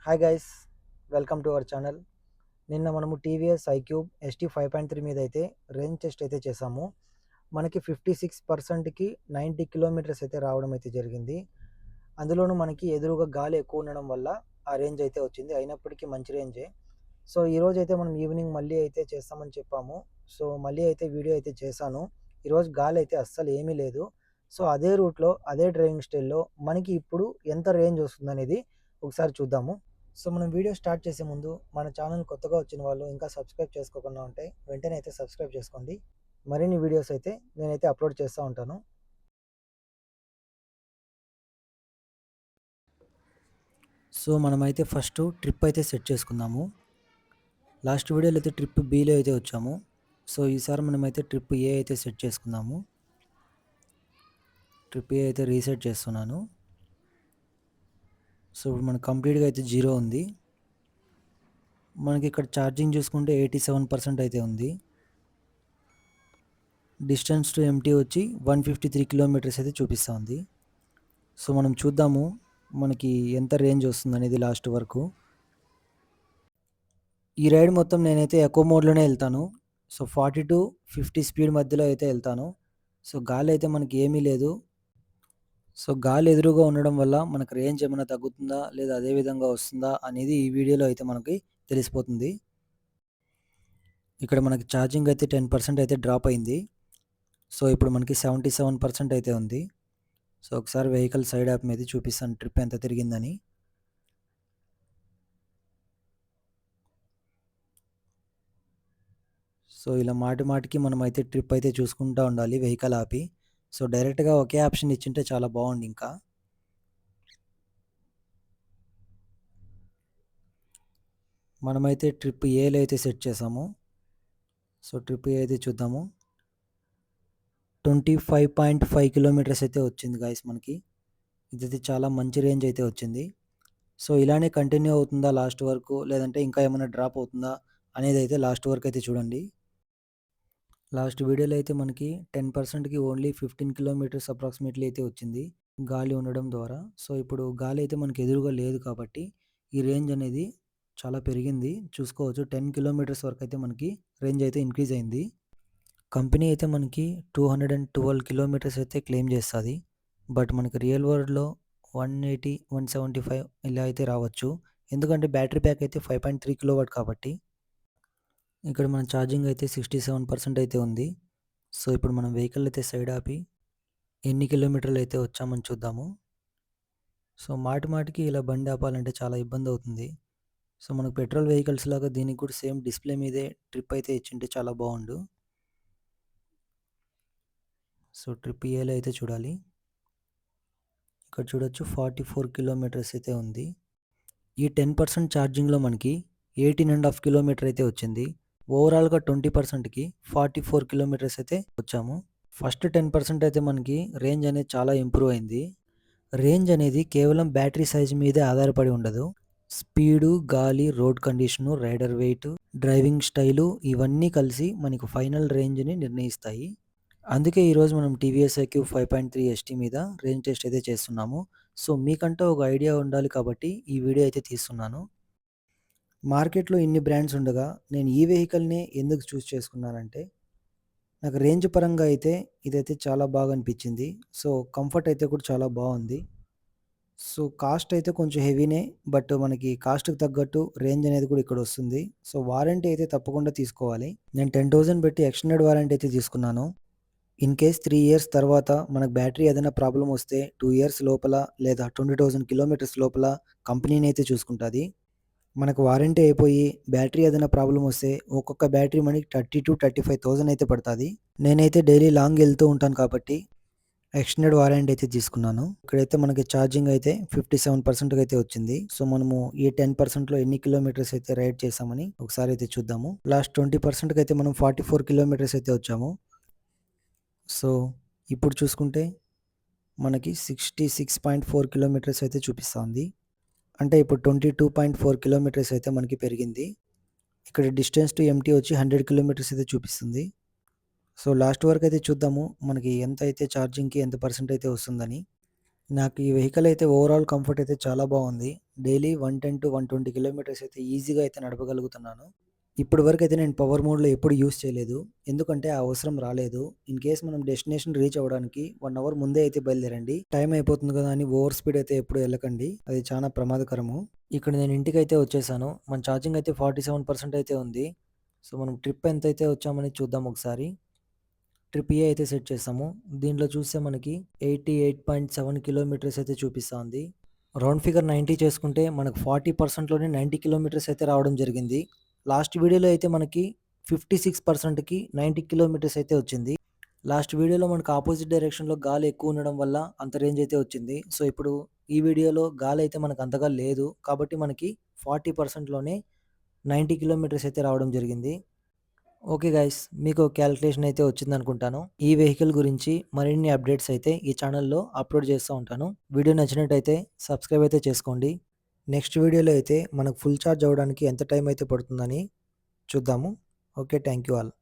Hi guys, welcome to our channel. నిన్న మనము TVS iQube ST 5.3 మీద అయితే రేంజ్ టెస్ట్ అయితే చేసాము. మనకి 56%కి 90 కిలోమీటర్స్ అయితే రావడం అయితే జరిగింది. అందులోనూ మనకి ఎదురుగా గాలి ఎక్కువ ఉండడం వల్ల ఆ రేంజ్ అయితే వచ్చింది. అయినప్పటికీ మంచి రేంజే. సో ఈరోజు అయితే మనం ఈవినింగ్ మళ్ళీ అయితే చేస్తామని చెప్పాము. సో మళ్ళీ అయితే వీడియో అయితే చేశాను. ఈరోజు గాలి అయితే అస్సలు ఏమీ లేదు. సో అదే రూట్లో అదే డ్రైవింగ్ స్టైల్లో మనకి ఇప్పుడు ఎంత రేంజ్ వస్తుందనేది ఒకసారి చూద్దాము. సో మనం వీడియో స్టార్ట్ చేసే ముందు మన ఛానల్ కొత్తగా వచ్చిన వాళ్ళు ఇంకా సబ్స్క్రైబ్ చేసుకోకుండా ఉంటే వెంటనే అయితే సబ్స్క్రైబ్ చేసుకోండి. మరిన్ని వీడియోస్ అయితే నేనైతే అప్లోడ్ చేస్తూ ఉంటాను. సో మనమైతే ఫస్ట్ ట్రిప్ అయితే సెట్ చేసుకుందాము. లాస్ట్ వీడియోలో అయితే ట్రిప్ బిలో అయితే వచ్చాము. సో ఈసారి మనమైతే ట్రిప్ ఏ అయితే సెట్ చేసుకుందాము. ట్రిప్ ఏ అయితే రీసెట్ చేస్తున్నాను. సో ఇప్పుడు మనకు కంప్లీట్గా అయితే 0 ఉంది. మనకి ఇక్కడ ఛార్జింగ్ చూసుకుంటే 87% అయితే ఉంది. డిస్టెన్స్ టు ఎంటీ వచ్చి 153 కిలోమీటర్స్ అయితే చూపిస్తూ ఉంది. సో మనం చూద్దాము మనకి ఎంత రేంజ్ వస్తుంది అనేది లాస్ట్ వరకు. ఈ రైడ్ మొత్తం నేనైతే ఎకో మోడ్లోనే వెళ్తాను. సో 40 to 50 స్పీడ్ మధ్యలో అయితే వెళ్తాను. సో గాలి అయితే మనకి ఏమీ లేదు. సో గాలి ఎదురుగా ఉండడం వల్ల మనకు రేంజ్ ఏమైనా తగ్గుతుందా లేదా అదే విధంగా వస్తుందా అనేది ఈ వీడియోలో అయితే మనకి తెలిసిపోతుంది. ఇక్కడ మనకి ఛార్జింగ్ అయితే 10% అయితే డ్రాప్ అయింది. సో ఇప్పుడు మనకి 77% అయితే ఉంది. సో ఒకసారి వెహికల్ సైడ్ యాప్ మీద చూపిస్తాను ట్రిప్ ఎంత తిరిగిందని. సో ఇలా మాటి మాటికి మనం అయితే ట్రిప్ అయితే చూసుకుంటూ ఉండాలి వెహికల్ ఆపి. సో డైరెక్ట్గా ఒకే ఆప్షన్ ఇచ్చింటే చాలా బాగుంది. ఇంకా మనమైతే ట్రిప్ ఏలో అయితే సెట్ చేసాము. సో ట్రిప్ ఏ అయితే చూద్దాము. 25.5 కిలోమీటర్స్ అయితే వచ్చింది గాయస్ మనకి. ఇదైతే చాలా మంచి రేంజ్ అయితే వచ్చింది. సో ఇలానే కంటిన్యూ అవుతుందా లాస్ట్ వరకు, లేదంటే ఇంకా ఏమైనా డ్రాప్ అవుతుందా అనేది అయితే లాస్ట్ వరకు అయితే చూడండి. లాస్ట్ వీడియోలో అయితే మనకి 10%కి ఓన్లీ 15 కిలోమీటర్స్ అప్రాక్సిమేట్లీ అయితే వచ్చింది గాలి ఉండడం ద్వారా. సో ఇప్పుడు గాలి అయితే మనకి ఎదురుగా లేదు కాబట్టి ఈ రేంజ్ అనేది చాలా పెరిగింది. చూసుకోవచ్చు 10 కిలోమీటర్స్ వరకు అయితే మనకి రేంజ్ అయితే ఇంక్రీజ్ అయింది. కంపెనీ అయితే మనకి 212 కిలోమీటర్స్ అయితే క్లెయిమ్ చేస్తుంది. బట్ మనకి రియల్ వరల్డ్లో 180, 175 ఇలా అయితే రావచ్చు. ఎందుకంటే బ్యాటరీ ప్యాక్ అయితే 5.3 కిలోవాట్ కాబట్టి. ఇక్కడ మన ఛార్జింగ్ అయితే 67% అయితే ఉంది. సో ఇప్పుడు మనం వెహికల్ అయితే సైడ్ ఆపి ఎన్ని కిలోమీటర్లు అయితే వచ్చామని చూద్దాము. సో మాటి మాటికి ఇలా బండి ఆపాలంటే చాలా ఇబ్బంది అవుతుంది. సో మనకు పెట్రోల్ వెహికల్స్ లాగా దీనికి కూడా సేమ్ డిస్ప్లే మీదే ట్రిప్ అయితే ఇచ్చింటే చాలా బాగుండు. సో ట్రిప్ ఏలో అయితే చూడాలి. ఇక్కడ చూడొచ్చు 44 కిలోమీటర్స్ అయితే ఉంది. ఈ 10% ఛార్జింగ్లో మనకి 18.5 కిలోమీటర్ అయితే వచ్చింది. ఓవరాల్గా 20%కి 44 కిలోమీటర్స్ అయితే వచ్చాము. ఫస్ట్ 10% అయితే మనకి రేంజ్ అనేది చాలా ఇంప్రూవ్ అయింది. రేంజ్ అనేది కేవలం బ్యాటరీ సైజ్ మీదే ఆధారపడి ఉండదు. స్పీడు, గాలి, road condition, rider weight, driving style ఇవన్నీ కలిసి మనకు ఫైనల్ రేంజ్ని నిర్ణయిస్తాయి. అందుకే ఈరోజు మనం టీవీఎస్ ఐక్యూ 5.3 ఎస్టీ మీద రేంజ్ టెస్ట్ అయితే చేస్తున్నాము. సో మీకంటూ ఒక ఐడియా ఉండాలి కాబట్టి ఈ వీడియో అయితే తీస్తున్నాను. మార్కెట్లో ఇన్ని బ్రాండ్స్ ఉండగా నేను ఈ వెహికల్ని ఎందుకు చూస్ చేసుకున్నానంటే నాకు రేంజ్ పరంగా అయితే ఇదైతే చాలా బాగా అనిపించింది. సో కంఫర్ట్ అయితే కూడా చాలా బాగుంది. సో కాస్ట్ అయితే కొంచెం హెవీనే, బట్ మనకి కాస్ట్కి తగ్గట్టు రేంజ్ అనేది కూడా ఇక్కడ వస్తుంది. సో వారంటీ అయితే తప్పకుండా తీసుకోవాలి. నేను 10,000 పెట్టి ఎక్స్టెండెడ్ వారంటీ అయితే తీసుకున్నాను. ఇన్ కేస్ 3 ఇయర్స్ తర్వాత మనకు బ్యాటరీ ఏదైనా ప్రాబ్లమ్ వస్తే 2 ఇయర్స్ లోపల లేదా 20,000 కిలోమీటర్స్ లోపల కంపెనీని అయితే చూసుకుంటుంది. మనకు వారంటీ అయిపోయి బ్యాటరీ ఏదైనా ప్రాబ్లమ్ వస్తే ఒక్కొక్క బ్యాటరీ మనకి 30,000 to 35,000 అయితే పడుతుంది. నేనైతే డైలీ లాంగ్ వెళ్తూ ఉంటాను కాబట్టి ఎక్స్టెండెడ్ వారంటీ అయితే తీసుకున్నాను. ఇక్కడైతే మనకి ఛార్జింగ్ అయితే 57% అయితే వచ్చింది. సో మనము ఈ 10%లో ఎన్ని కిలోమీటర్స్ అయితే రైడ్ చేసామని ఒకసారి అయితే చూద్దాము. లాస్ట్ 20%కి అయితే మనం 44 కిలోమీటర్స్ అయితే వచ్చాము. సో ఇప్పుడు చూసుకుంటే మనకి 66.4 కిలోమీటర్స్ అయితే చూపిస్తుంది. అంటే ఇప్పుడు 22.4 కిలోమీటర్స్ అయితే మనకి పెరిగింది. ఇక్కడ డిస్టెన్స్ టు ఎంటీ వచ్చి 100 కిలోమీటర్స్ అయితే చూపిస్తుంది. సో లాస్ట్ వరకు అయితే చూద్దాము మనకి ఎంత అయితే ఛార్జింగ్కి ఎంత పర్సెంట్ అయితే వస్తుందని. నాకు ఈ వెహికల్ అయితే ఓవరాల్ కంఫర్ట్ అయితే చాలా బాగుంది. డైలీ 110-120 కిలోమీటర్స్ అయితే ఈజీగా అయితే నడపగలుగుతున్నాను. ఇప్పటి వరకు అయితే నేను పవర్ మోడ్‌లో ఎప్పుడు యూజ్ చేయలేదు. ఎందుకంటే ఆ అవసరం రాలేదు. ఇన్ కేస్ మనం డెస్టినేషన్ రీచ్ అవ్వడానికి 1 అవర్ ముందే అయితే బయలుదేరండి. టైం అయిపోతుంది కదా అని ఓవర్ స్పీడ్ అయితే ఎప్పుడు వెళ్ళకండి. అది చాలా ప్రమాదకరము. ఇక్కడ నేను ఇంటికైతే వచ్చేసాను. మన ఛార్జింగ్ అయితే 47% అయితే ఉంది. సో, మనం ట్రిప్ ఎంతైతే వచ్చామని చూద్దాం ఒకసారి. ట్రిప్ ఏ అయితే సెట్ చేసామో దీంట్లో చూస్తే మనకి 88.7 కిలోమీటర్స్ అయితే చూపిస్తుంది. రౌండ్ ఫిగర్ 90 చేసుకుంటే మనకు 40%లోనే 90 కిలోమీటర్స్ అయితే రావడం జరిగింది. లాస్ట్ వీడియోలో అయితే మనకి 56%కి 90 కిలోమీటర్స్ అయితే వచ్చింది. లాస్ట్ వీడియోలో మనకు ఆపోజిట్ డైరెక్షన్‌లో గాలి ఎక్కువ ఉండడం వల్ల అంత రేంజ్ అయితే వచ్చింది. సో, ఇప్పుడు ఈ వీడియోలో గాలి అయితే మనకు అంతగా లేదు. కాబట్టి మనకి 40%లోనే 90 కిలోమీటర్స్ అయితే రావడం జరిగింది. ఓకే గైస్, మీకు క్యాలిక్యులేషన్ అయితే వచ్చిందనుకుంటాను. ఈ వెహికల్ గురించి మరిన్ని అప్డేట్స్ అయితే ఈ ఛానల్‌లో అప్లోడ్ చేస్తూ ఉంటాను. వీడియో నచ్చినట్టయితే సబ్స్క్రైబ్ అయితే చేసుకోండి. నెక్స్ట్ వీడియోలో అయితే మనకు ఫుల్ ఛార్జ్ అవ్వడానికి ఎంత టైం అయితే పడుతుందని చూద్దాము. ఓకే. Thank you all.